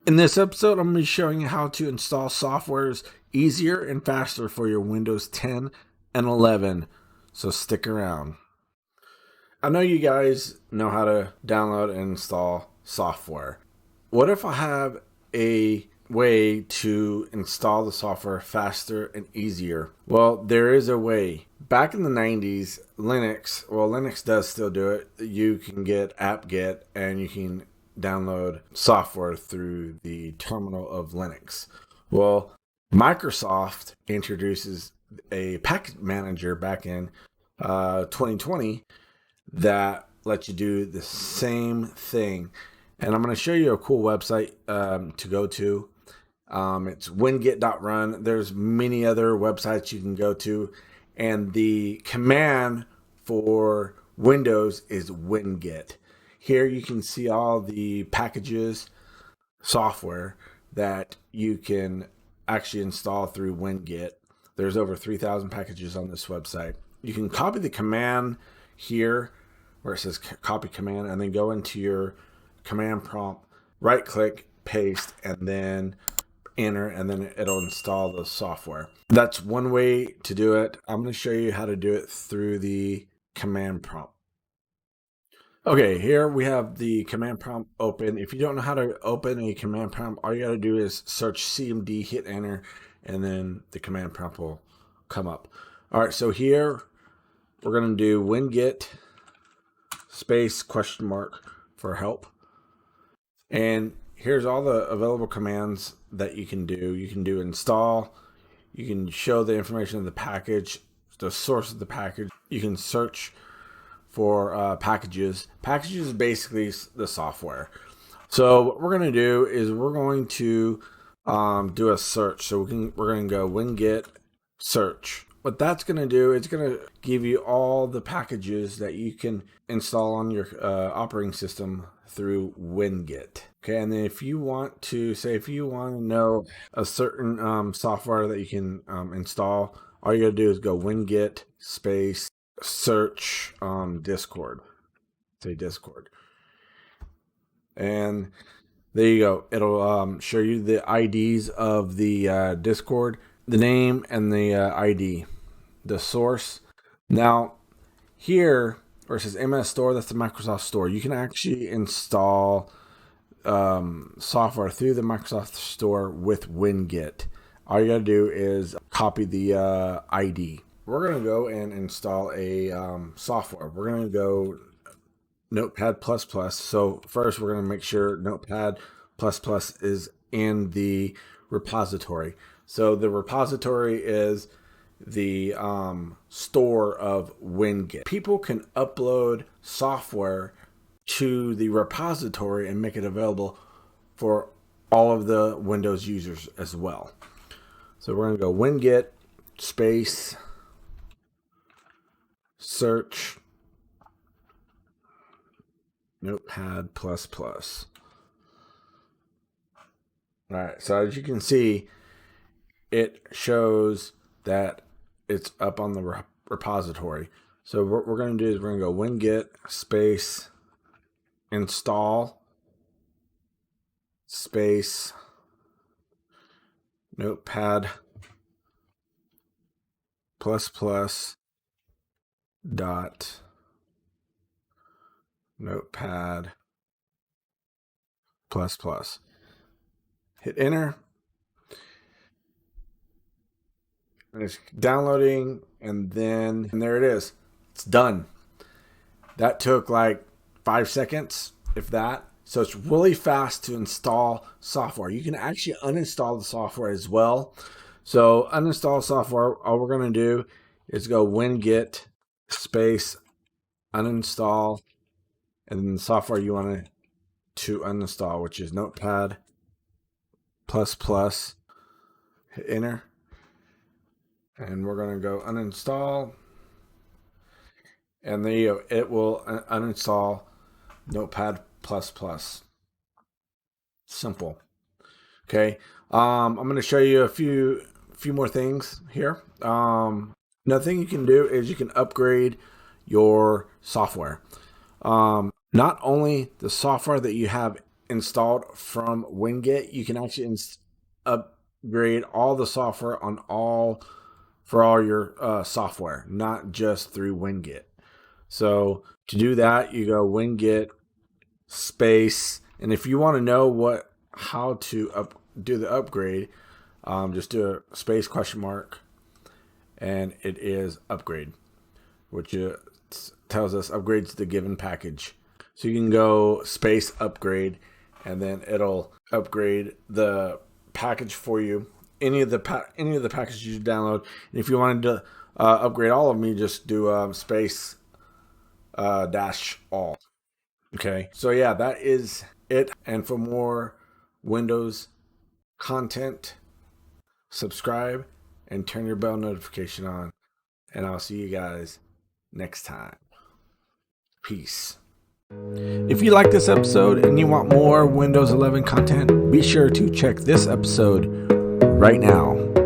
In this episode, I'm going to be showing you how to install softwares easier and faster for your Windows 10 and 11. So stick around. I know you guys know how to download and install software. What if I have a way to install the software faster and easier? Well, there is a way. Back in the 90s, Linux does still do it. You can get apt-get and you can download software through the terminal of Linux. Well, Microsoft introduces a package manager back in 2020 that lets you do the same thing. And I'm going to show you a cool website to go to. It's WinGet.run. There's many other websites you can go to. And the command for Windows is WinGet. Here you can see all the packages, software that you can actually install through WinGet. There's over 3,000 packages on this website. You can copy the command here where it says copy command and then go into your command prompt, right click, paste, and then enter, and then it'll install the software. That's one way to do it. I'm going to show you how to do it through the command prompt. Okay, here we have the command prompt open. If you don't know how to open a command prompt, all you got to do is search CMD, hit enter, and then the command prompt will come up. All right, so here we're going to do WinGet space question mark for help. And here's all the available commands that you can do. You can do install. You can show the information of the package, the source of the package. You can search for packages. Packages is basically the software. So what we're going to do is we're going to do a search. So we're going to go WinGet search. What that's going to do, it's going to give you all the packages that you can install on your operating system through WinGet. Okay, and then if you want to know a certain software that you can install, all you got to do is go WinGet space search Discord. Say Discord. And there you go. It'll show you the IDs of the Discord, the name and the ID, the source. Now, here where it says MS Store, that's the Microsoft Store. You can actually install software through the Microsoft Store with WinGet. All you got to do is copy the ID. We're going to go and install a software. We're going to go Notepad++. So first we're going to make sure Notepad++ is in the repository. So the repository is the store of WinGet. People can upload software to the repository and make it available for all of the Windows users as well. So we're going to go WinGet space search Notepad++. All right, so as you can see, it shows that it's up on the repository. So what we're going to do is we're going to go WinGet space install space Notepad++ dot Notepad++. Hit enter. And it's downloading, and there it is. It's done. That took like 5 seconds, if that. So it's really fast to install software. You can actually uninstall the software as well. So uninstall software, all we're going to do is go WinGet space uninstall, and then the software you want to uninstall, which is Notepad++. Hit enter. And we're going to go uninstall. And there you go. It will uninstall Notepad++. Simple. Okay. I'm going to show you a few more things here. Another thing you can do is you can upgrade your software. Not only the software that you have installed from WinGet, you can actually upgrade all the software for all your software, not just through WinGet. So to do that, you go WinGet space, and if you want to know how to do the upgrade, just do a space question mark, and it is upgrade, which tells us upgrades the given package. So you can go space upgrade, and then it'll upgrade the package for you. Any of the packages you download. And if you wanted to upgrade all of them, you just do space dash all. Okay, so yeah, that is it. And for more Windows content, subscribe and turn your bell notification on. And I'll see you guys next time. Peace. If you like this episode and you want more Windows 11 content, be sure to check this episode right now.